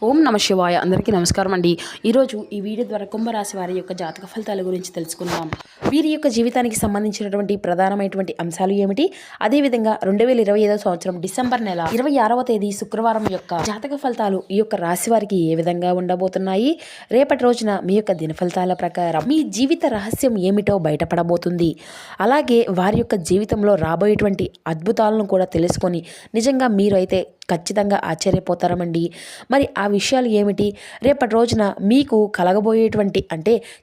ఓం నమ శివాయ. అందరికీ నమస్కారం అండి. ఈరోజు ఈ వీడియో ద్వారా కుంభరాశి వారి యొక్క జాతక ఫలితాల గురించి తెలుసుకుందాం. వీరి యొక్క జీవితానికి సంబంధించినటువంటి ప్రధానమైనటువంటి అంశాలు ఏమిటి, అదేవిధంగా 2025 సంవత్సరం డిసెంబర్ నెల 26వ తేదీ శుక్రవారం యొక్క జాతక ఫలితాలు ఈ యొక్క రాశి వారికి ఏ విధంగా ఉండబోతున్నాయి, రేపటి రోజున మీ యొక్క దిన ఫలితాల ప్రకారం మీ జీవిత రహస్యం ఏమిటో బయటపడబోతుంది. అలాగే వారి యొక్క జీవితంలో రాబోయేటువంటి అద్భుతాలను కూడా తెలుసుకొని నిజంగా మీరు అయితే ఖచ్చితంగా ఆశ్చర్యపోతారమండి. మరి ఆ విషయాలు ఏమిటి, రేపటి రోజున మీకు కలగబోయేటువంటి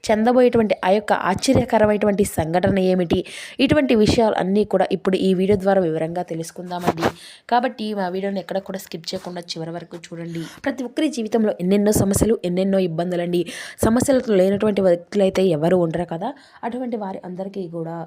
చెందబోయేటువంటి ఆ యొక్క ఆశ్చర్యకరమైనటువంటి సంఘటన ఏమిటి, ఇటువంటి విషయాలు అన్నీ కూడా ఇప్పుడు ఈ వీడియో ద్వారా వివరంగా తెలుసుకుందామండి. కాబట్టి మా వీడియోని ఎక్కడ కూడా స్కిప్ చేయకుండా చివరి వరకు చూడండి. ప్రతి ఒక్కరి జీవితంలో ఎన్నెన్నో సమస్యలు, ఎన్నెన్నో ఇబ్బందులండి. సమస్యలతో లేనటువంటి వ్యక్తులు అయితే ఎవరు ఉండరు కదా. అటువంటి వారి అందరికీ కూడా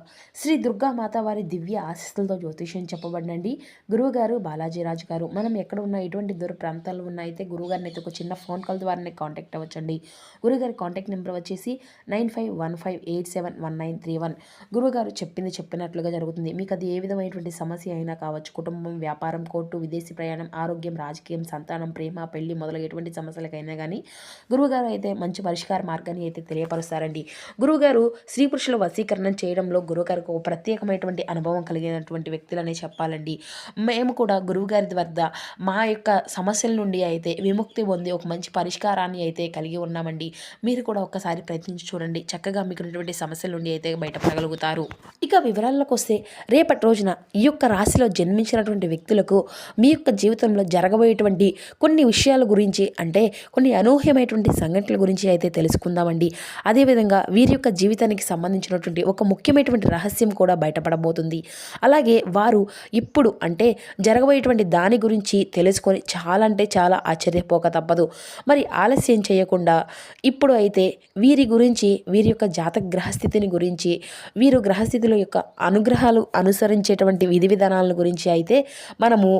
శ్రీ దుర్గామాత వారి దివ్య ఆశీస్సులతో జ్యోతిష్యం చెప్పబడినండి గురువుగారు బాలాజీరాజు గారు. మనం ఎక్కడ ఉన్న ఎటువంటి దూర ప్రాంతాల్లో ఉన్న అయితే గురువుగారిని అయితే ఒక చిన్న ఫోన్ కాల్ ద్వారా కాంటాక్ట్ అవ్వచ్చండి. గురువుగారి కాంటాక్ట్ నెంబర్ వచ్చేసి 9515871931. గురువుగారు చెప్పినట్లుగా జరుగుతుంది. మీకు అది ఏ విధమైనటువంటి సమస్య అయినా కావచ్చు, కుటుంబం, వ్యాపారం, కోర్టు, విదేశీ ప్రయాణం, ఆరోగ్యం, రాజకీయం, సంతానం, ప్రేమ, పెళ్లి మొదలగు ఎటువంటి సమస్యలకైనా కానీ గురువుగారు అయితే మంచి పరిష్కార మార్గాన్ని అయితే తెలియపరుస్తారండి. గురువుగారు స్త్రీ పురుషుల వశీకరణం చేయడంలో గురువుగారికి ఒక ప్రత్యేకమైనటువంటి అనుభవం కలిగినటువంటి వ్యక్తులనే చెప్పాలండి. మేము కూడా గురువుగారి వద్ద మా యొక్క సమస్యల నుండి అయితే విముక్తి పొంది ఒక మంచి పరిష్కారాన్ని అయితే కలిగి ఉన్నామండి. మీరు కూడా ఒక్కసారి ప్రయత్నించి చూడండి. చక్కగా మీకు ఉన్నటువంటి సమస్యల నుండి అయితే బయటపడగలుగుతారు. ఇక వివరాల్లోకి వస్తే, రేపటి రోజున ఈ యొక్క రాశిలో జన్మించినటువంటి వ్యక్తులకు మీ యొక్క జీవితంలో జరగబోయేటువంటి కొన్ని విషయాల గురించి, కొన్ని అనూహ్యమైనటువంటి సంఘటనల గురించి అయితే తెలుసుకుందామండి. అదేవిధంగా వీరి యొక్క జీవితానికి సంబంధించినటువంటి ఒక ముఖ్యమైనటువంటి రహస్యం కూడా బయటపడబోతుంది. అలాగే వారు ఇప్పుడు జరగబోయేటువంటి దాని గురించి తెలుసుకొని చాలా ఆశ్చర్యపోక తప్పదు. మరి ఆలస్యం చేయకుండా ఇప్పుడు అయితే వీరి గురించి, వీరి యొక్క జాతక గ్రహస్థితిని గురించి, వీరు గ్రహస్థితుల యొక్క అనుగ్రహాలు అనుసరించేటువంటి విధి విధానాల గురించి అయితే మనము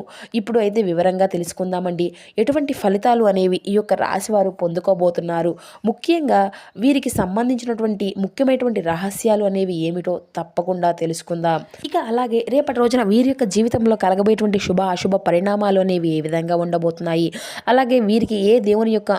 ఇప్పుడు అయితే వివరంగా తెలుసుకుందామండి. ఎటువంటి ఫలితాలు అనేవి ఈ యొక్క రాశి వారు పొందుకోబోతున్నారు, ముఖ్యంగా వీరికి సంబంధించినటువంటి ముఖ్యమైనటువంటి రహస్యాలు అనేవి ఏమిటో తప్పకుండా తెలుసుకుందాం. ఇక అలాగే రేపటి రోజున వీరి యొక్క జీవితంలో కలగబోయేటువంటి శుభ అశుభ పరిణామాలు అనేవి ఏ విధంగా ఉండబోతున్నాయి, అలాగే వీరికి ఏ దేవుని యొక్క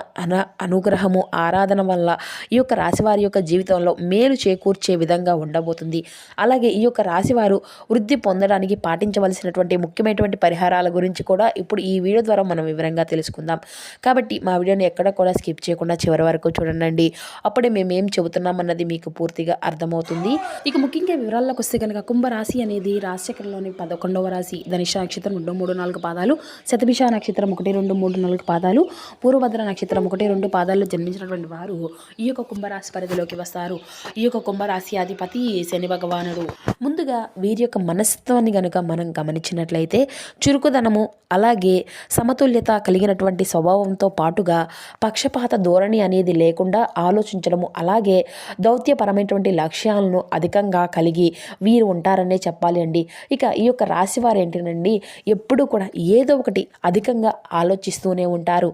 అనుగ్రహము, ఆరాధన వల్ల ఈ యొక్క రాశివారి యొక్క జీవితంలో మేలు చేకూర్చే విధంగా ఉండబోతుంది. అలాగే ఈ యొక్క రాశివారు వృద్ధి పొందడానికి పాటించవలసినటువంటి ముఖ్యమైనటువంటి పరిహారాల గురించి కూడా ఇప్పుడు ఈ వీడియో ద్వారా మనం వివరంగా తెలుసుకుందాం. కాబట్టి మా వీడియోని ఎక్కడ కూడా స్కిప్ చేయకుండా చివరి వరకు చూడండి. అప్పుడే మేము ఏం చెబుతున్నామన్నది మీకు పూర్తిగా అర్థమవుతుంది. ఇక ముఖ్యంగా వివరాల్లోకి వస్తే కనుక, కుంభరాశి అనేది రాశిచక్రంలోని 11వ రాశి. ధనిష్ట నక్షత్రం 2, 3, 4 పాదాలు, శతభిష నక్షత్రం 1, 2, 3, 4 పాదాలు, పూర్వభద్ర నక్షత్రం 1, 2 పాదాల్లో జన్మించినటువంటి వారు ఈ యొక్క కుంభరాశి పరిధిలోకి వస్తారు. ఈ యొక్క కుంభరాశి అధిపతి శని భగవానుడు. ముందుగా వీరి యొక్క మనస్తత్వాన్ని గనుక మనం గమనించినట్లయితే, చురుకుదనము, అలాగే సమతుల్యత కలిగినటువంటి స్వభావంతో పాటుగా పక్షపాత ధోరణి అనేది లేకుండా ఆలోచించడము, అలాగే దౌత్యపరమైనటువంటి లక్ష్యాలను అధికంగా కలిగి వీరు ఉంటారనే చెప్పాలి అండి. ఇక ఈ యొక్క రాశి వారు ఏంటండి, ఎప్పుడు కూడా ఏదో ఒకటి అధికంగా ఆలోచిస్తూనే ఉంటారు.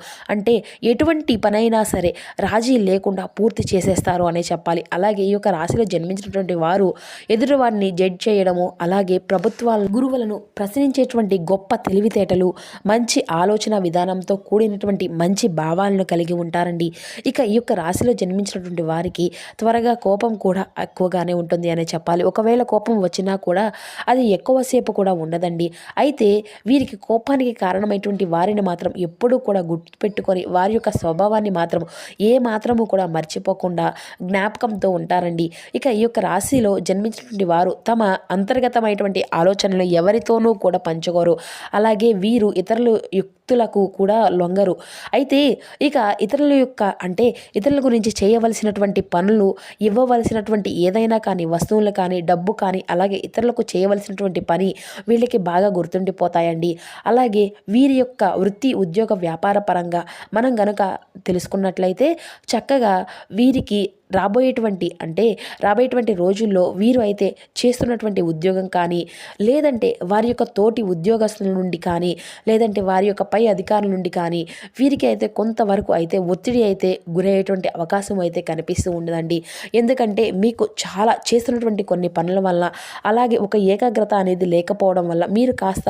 ఎటువంటి పనైనా సరే రాజీ లేకుండా పూర్తి చేసేస్తారు అనే చెప్పాలి. అలాగే ఈ యొక్క రాశిలో జన్మించినటువంటి వారు ఎదుటివారిని జడ్జ్ చేయడము, అలాగే ప్రభుత్వాల గురువులను ప్రశ్నించేటువంటి గొప్ప తెలివితేటలు, మంచి ఆలోచన విధానంతో కూడినటువంటి మంచి భావాలను కలిగి ఉంటారండి. ఇక ఈ యొక్క రాశిలో జన్మించినటువంటి వారికి త్వరగా కోపం కూడా ఎక్కువగానే ఉంటుంది అనే చెప్పాలి. ఒకవేళ కోపం వచ్చినా కూడా అది ఎక్కువసేపు కూడా ఉండదండి. అయితే వీరికి కోపానికి కారణమైనటువంటి వారిని మాత్రం ఎప్పుడూ కూడా గుర్తుపెట్టుకొని వారి యొక్క స్వభావాన్ని మాత్రం ఏ మాత్రము కూడా మర్చిపోకుండా జ్ఞాపకంతో ఉంటారండి. ఇక ఈ యొక్క రాశిలో జన్మించినటువంటి వారు తమ అంతర్గతమైనటువంటి ఆలోచనలు ఎవరితోనూ కూడా పంచుకోరు. అలాగే వీరు ఇతరుల యుక్తులకు కూడా లొంగరు. అయితే ఇక ఇతరుల గురించి చేయవలసినటువంటి పనులు, ఇవ్వవలసినటువంటి ఏదైనా కానీ, వస్తువులు కానీ, డబ్బు కానీ, అలాగే ఇతరులకు చేయవలసినటువంటి పని వీళ్ళకి బాగా గుర్తుండిపోతాయండి. అలాగే వీరి యొక్క వృత్తి, ఉద్యోగ, వ్యాపార పరంగా మనం గనుక తెలుసుకున్నట్లయితే చక్కగా వీరికి రాబోయేటువంటి రోజుల్లో వీరు అయితే చేస్తున్నటువంటి ఉద్యోగం కానీ, లేదంటే వారి యొక్క తోటి ఉద్యోగస్తుల నుండి కానీ, లేదంటే వారి యొక్క పై అధికారుల నుండి కానీ వీరికి అయితే కొంతవరకు అయితే ఒత్తిడి అయితే గురయ్యేటువంటి అవకాశం అయితే కనిపిస్తూ ఉండదండి. ఎందుకంటే మీకు చాలా చేస్తున్నటువంటి కొన్ని పనుల వల్ల, అలాగే ఒక ఏకాగ్రత అనేది లేకపోవడం వల్ల మీరు కాస్త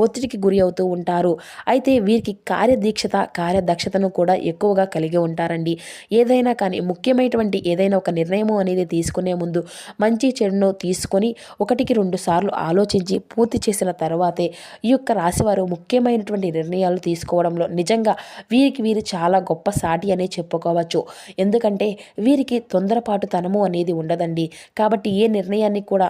ఒత్తిడికి గురి అవుతూ ఉంటారు. అయితే వీరికి కార్యదక్షతను కూడా ఎక్కువగా కలిగి ఉంటారండి. ఏదైనా కానీ ముఖ్యమైనటువంటి ఏదైనా ఒక నిర్ణయము అనేది తీసుకునే ముందు మంచి చెడును తీసుకొని 1-2 సార్లు ఆలోచించి పూర్తి చేసిన తర్వాతే ఈ యొక్క రాశివారు ముఖ్యమైనటువంటి నిర్ణయాలు తీసుకోవడంలో నిజంగా వీరు చాలా గొప్ప సాటి అనే చెప్పుకోవచ్చు. ఎందుకంటే వీరికి తొందరపాటుతనము అనేది ఉండదండి. కాబట్టి ఏ నిర్ణయాన్ని కూడా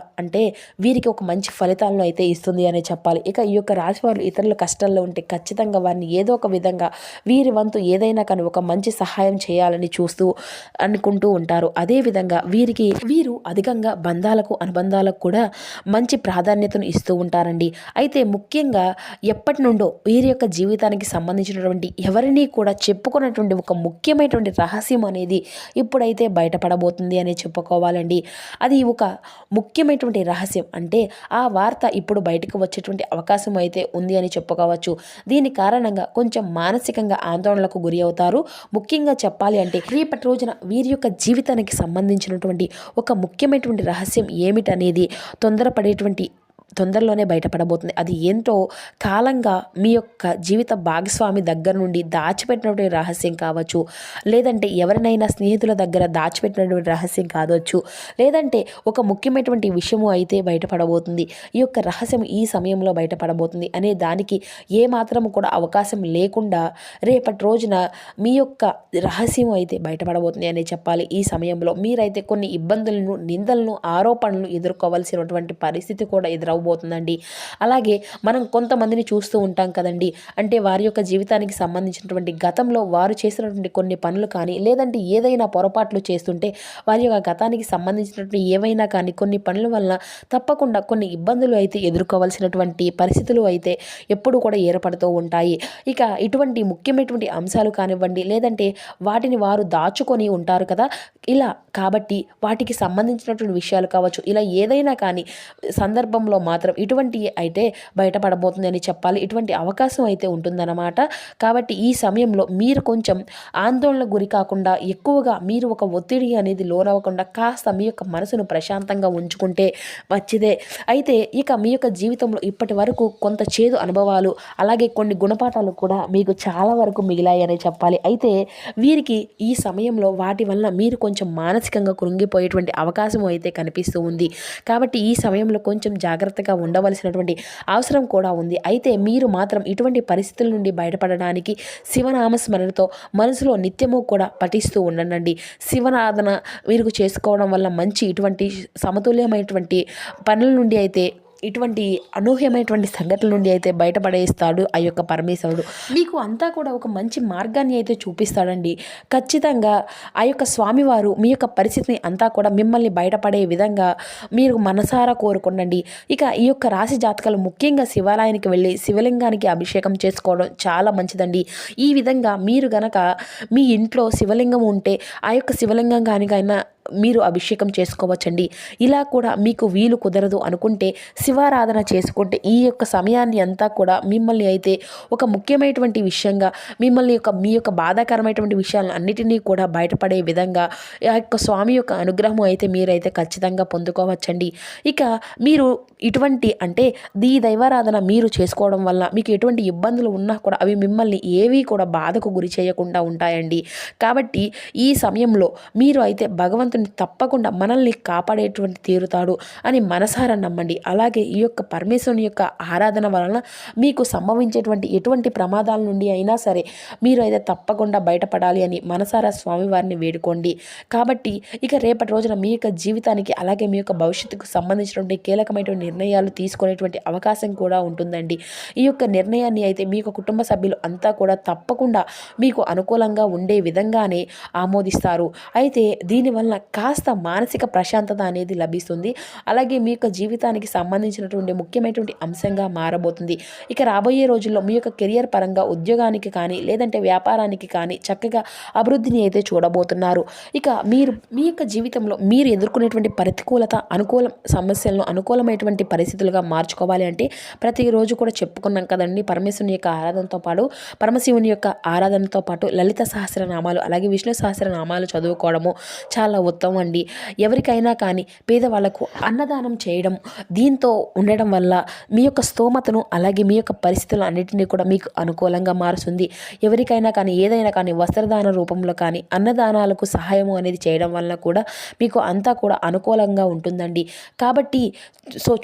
వీరికి ఒక మంచి ఫలితాలను అయితే ఇస్తుంది అనే చెప్పాలి. ఇక ఈ యొక్క రాశి వారు ఇతరుల కష్టాల్లో ఉంటే ఖచ్చితంగా వారిని ఏదో ఒక విధంగా వీరి వంతు ఏదైనా కానీ ఒక మంచి సహాయం చేయాలని అనుకుంటూ ఉంటారు. అదేవిధంగా వీరు అధికంగా అనుబంధాలకు కూడా మంచి ప్రాధాన్యతను ఇస్తూ ఉంటారండి. అయితే ముఖ్యంగా ఎప్పటి నుండో వీరి యొక్క జీవితానికి సంబంధించినటువంటి ఎవరినీ కూడా చెప్పుకున్నటువంటి ఒక ముఖ్యమైనటువంటి రహస్యం అనేది ఇప్పుడైతే బయటపడబోతుంది అని చెప్పుకోవాలండి. అది ఒక ముఖ్యమైనటువంటి రహస్యం. ఆ వార్త ఇప్పుడు బయటకు వచ్చేటువంటి అవకాశం అయితే ఉంది అని చెప్పుకోవచ్చు. దీని కారణంగా కొంచెం మానసికంగా ఆందోళనలకు గురి అవుతారు. ముఖ్యంగా చెప్పాలి అంటే రేపటి రోజున వీరి యొక్క జీవితానికి సంబంధించినటువంటి ఒక ముఖ్యమైనటువంటి రహస్యం ఏమిటనేది తొందరలోనే బయటపడబోతుంది. అది ఏంటో కాలంగా మీ యొక్క జీవిత భాగస్వామి దగ్గర నుండి దాచిపెట్టినటువంటి రహస్యం కావచ్చు, లేదంటే ఎవరినైనా స్నేహితుల దగ్గర దాచిపెట్టినటువంటి రహస్యం కావచ్చు, లేదంటే ఒక ముఖ్యమైనటువంటి విషయము అయితే బయటపడబోతుంది. ఈ యొక్క రహస్యం ఈ సమయంలో బయటపడబోతుంది అనే దానికి ఏమాత్రము కూడా అవకాశం లేకుండా రేపటి రోజున మీ యొక్క రహస్యం అయితే బయటపడబోతుంది అనే చెప్పాలి. ఈ సమయంలో మీరైతే కొన్ని ఇబ్బందులను, నిందలను, ఆరోపణలు ఎదుర్కోవాల్సినటువంటి పరిస్థితి కూడా ఎదురవబోతుందండి. అలాగే మనం కొంతమందిని చూస్తూ ఉంటాం కదండి. వారి యొక్క జీవితానికి సంబంధించినటువంటి గతంలో వారు చేసినటువంటి కొన్ని పనులు కానీ, లేదంటే ఏదైనా పొరపాట్లు చేస్తుంటే వారి యొక్క గతానికి సంబంధించినటువంటి ఏవైనా కానీ కొన్ని పనుల వల్ల తప్పకుండా కొన్ని ఇబ్బందులు అయితే ఎదుర్కోవాల్సినటువంటి పరిస్థితులు అయితే ఎప్పుడు కూడా ఏర్పడుతూ ఉంటాయి. ఇక ఇటువంటి ముఖ్యమైనటువంటి అంశాలు కానివ్వండి, లేదంటే వాటిని వారు దాచుకొని ఉంటారు కదా, ఇలా కాబట్టి వాటికి సంబంధించినటువంటి విషయాలు కావచ్చు, ఇలా ఏదైనా కానీ సందర్భంలో మాత్రం ఇటువంటి అయితే బయటపడబోతుంది అని చెప్పాలి. ఇటువంటి అవకాశం అయితే ఉంటుందన్నమాట. కాబట్టి ఈ సమయంలో మీరు కొంచెం ఆందోళనకు గురి కాకుండా, ఎక్కువగా మీరు ఒక ఒత్తిడి అనేది లోనవ్వకుండా కాస్త మీ యొక్క మనసును ప్రశాంతంగా ఉంచుకుంటే మంచిదే. అయితే ఇక మీ యొక్క జీవితంలో ఇప్పటి వరకు కొంత చేదు అనుభవాలు, అలాగే కొన్ని గుణపాఠాలు కూడా మీకు చాలా వరకు మిగిలాయని చెప్పాలి. అయితే వీరికి ఈ సమయంలో వాటి వల్ల మీరు కొంచెం మానసికంగా కృంగిపోయేటువంటి అవకాశం అయితే కనిపిస్తూ ఉంది. కాబట్టి ఈ సమయంలో కొంచెం జాగ్రత్తగా ఉండవలసినటువంటి అవసరం కూడా ఉంది. అయితే మీరు మాత్రం ఇటువంటి పరిస్థితుల నుండి బయటపడడానికి శివనామస్మరణతో మనసులో నిత్యము కూడా పఠిస్తూ ఉండండి. శివనారాధన వీరికి చేసుకోవడం వల్ల మంచి ఇటువంటి సమతుల్యమైనటువంటి పనుల నుండి అయితే, ఇటువంటి అనూహ్యమైనటువంటి సంఘటనల నుండి అయితే బయటపడేస్తాడు ఆ యొక్క పరమేశ్వరుడు. మీకు అంతా కూడా ఒక మంచి మార్గాన్ని అయితే చూపిస్తాడండి. ఖచ్చితంగా ఆ యొక్క స్వామివారు మీ యొక్క పరిస్థితిని అంతా కూడా మిమ్మల్ని బయటపడే విధంగా మీరు మనసారా కోరుకోండి. ఇక ఈ యొక్క రాశి జాతకాలు ముఖ్యంగా శివాలయానికి వెళ్ళి శివలింగానికి అభిషేకం చేసుకోవడం చాలా మంచిదండి. ఈ విధంగా మీరు గనక మీ ఇంట్లో శివలింగం ఉంటే ఆ యొక్క శివలింగం కానికైనా మీరు అభిషేకం చేసుకోవచ్చండి. ఇలా కూడా మీకు వీలు కుదరదు అనుకుంటే శివారాధన చేసుకుంటే ఈ యొక్క సమయాన్ని అంతా కూడా మిమ్మల్ని అయితే ఒక ముఖ్యమైనటువంటి విషయంగా మీ యొక్క బాధాకరమైనటువంటి విషయాలను అన్నిటినీ కూడా బయటపడే విధంగా ఆ యొక్క స్వామి యొక్క అనుగ్రహం అయితే మీరైతే ఖచ్చితంగా పొందుకోవచ్చండి. ఇక మీరు ఇటువంటి ఈ దైవారాధన మీరు చేసుకోవడం వల్ల మీకు ఎటువంటి ఇబ్బందులు ఉన్నా కూడా అవి మిమ్మల్ని ఏవీ కూడా బాధకు గురి చేయకుండా ఉంటాయండి. కాబట్టి ఈ సమయంలో మీరు అయితే భగవంతుని తప్పకుండా మనల్ని కాపాడేటువంటి తీరుతాడు అని మనసారా నమ్మండి. అలాగే ఈ యొక్క పరమేశ్వరుని యొక్క ఆరాధన వలన మీకు సంభవించేటువంటి ఎటువంటి ప్రమాదాల నుండి అయినా సరే మీరు అయితే తప్పకుండా బయటపడాలి అని మనసారా స్వామివారిని వేడుకోండి. కాబట్టి ఇక రేపటి రోజున మీ యొక్క జీవితానికి, అలాగే మీ యొక్క భవిష్యత్తుకు సంబంధించినటువంటి కీలకమైనటువంటి నిర్ణయాలు తీసుకునేటువంటి అవకాశం కూడా ఉంటుందండి. ఈ యొక్క నిర్ణయాన్ని అయితే మీ యొక్క కుటుంబ సభ్యులు అంతా కూడా తప్పకుండా మీకు అనుకూలంగా ఉండే విధంగానే ఆమోదిస్తారు. అయితే దీనివల్ల కాస్త మానసిక ప్రశాంతత అనేది లభిస్తుంది. అలాగే మీ యొక్క జీవితానికి సంబంధించినటువంటి ముఖ్యమైనటువంటి అంశంగా మారబోతుంది. ఇక రాబోయే రోజుల్లో మీ యొక్క కెరియర్ పరంగా ఉద్యోగానికి కానీ లేదంటే వ్యాపారానికి కానీ చక్కగా అభివృద్ధిని అయితే చూడబోతున్నారు. ఇక మీరు మీ యొక్క జీవితంలో మీరు ఎదుర్కొనేటువంటి ప్రతికూలత అనుకూల సమస్యలను అనుకూలమైనటువంటి పరిస్థితులుగా మార్చుకోవాలి అంటే ప్రతిరోజు కూడా చెప్పుకున్నాం కదండి, పరమేశ్వరుని యొక్క ఆరాధనతో పాటు పరమశివుని యొక్క ఆరాధనతో పాటు లలిత సహస్రనామాలు అలాగే విష్ణు సహస్రనామాలు చదువుకోవడము చాలా ఉత్తమం అండి. ఎవరికైనా కానీ పేదవాళ్లకు అన్నదానం చేయడం, దీంతో ఉండడం వల్ల మీ యొక్క స్తోమతను అలాగే మీ యొక్క పరిస్థితులు అన్నింటినీ కూడా మీకు అనుకూలంగా మారుస్తుంది. ఎవరికైనా కానీ ఏదైనా కానీ వస్త్రదాన రూపంలో కానీ అన్నదానాలకు సహాయము అనేది చేయడం వల్ల కూడా మీకు అంతా కూడా అనుకూలంగా ఉంటుందండి. కాబట్టి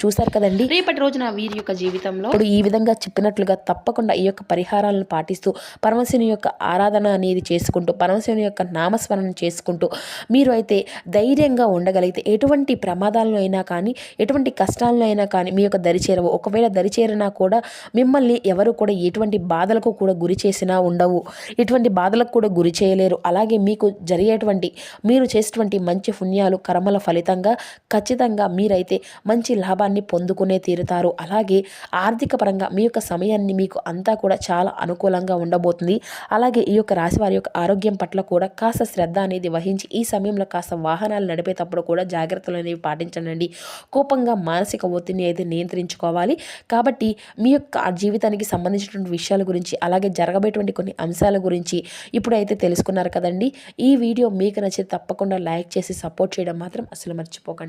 చూసారు కదండి, రేపటి రోజున వీరి యొక్క జీవితంలో ఇప్పుడు ఈ విధంగా చెప్పినట్లుగా తప్పకుండా ఈ యొక్క పరిహారాలను పాటిస్తూ పరమశివుని యొక్క ఆరాధన అనేది చేసుకుంటూ పరమశివుని యొక్క నామస్మరణ చేసుకుంటూ మీరు అయితే ధైర్యంగా ఉండగలిగితే ఎటువంటి ప్రమాదాలను అయినా కానీ ఎటువంటి కష్టాలను అయినా కానీ మీ యొక్క దరిచేరవు. ఒకవేళ దరిచేరినా కూడా మిమ్మల్ని ఎవరు కూడా ఎటువంటి బాధలకు కూడా గురి చేసినా ఉండవు, ఎటువంటి బాధలకు కూడా గురి చేయలేరు. అలాగే మీకు జరిగేటువంటి మీరు చేసేటువంటి మంచి పుణ్యాలు కర్మల ఫలితంగా ఖచ్చితంగా మీరైతే మంచి లాభాన్ని పొందుకునే తీరుతారు. అలాగే ఆర్థిక పరంగా మీ యొక్క సమయాన్ని మీకు అంతా కూడా చాలా అనుకూలంగా ఉండబోతుంది. అలాగే ఈ యొక్క రాశి వారి యొక్క ఆరోగ్యం పట్ల కూడా కాస్త శ్రద్ధ అనేది వహించి ఈ సమయంలో కాస్త వాహనాలు నడిపేటప్పుడు కూడా జాగ్రత్తలు అనేవి పాటించండి. కోపంగా మానసిక ఒత్తిడిని అయితే నియంత్రించుకోవాలి. కాబట్టి మీ యొక్క జీవితానికి సంబంధించినటువంటి విషయాల గురించి అలాగే జరగబోయేటువంటి కొన్ని అంశాల గురించి ఇప్పుడైతే తెలుసుకున్నారు కదండి. ఈ వీడియో మీకు నచ్చితే తప్పకుండా లైక్ చేసి సపోర్ట్ చేయడం మాత్రం అసలు మర్చిపోకండి.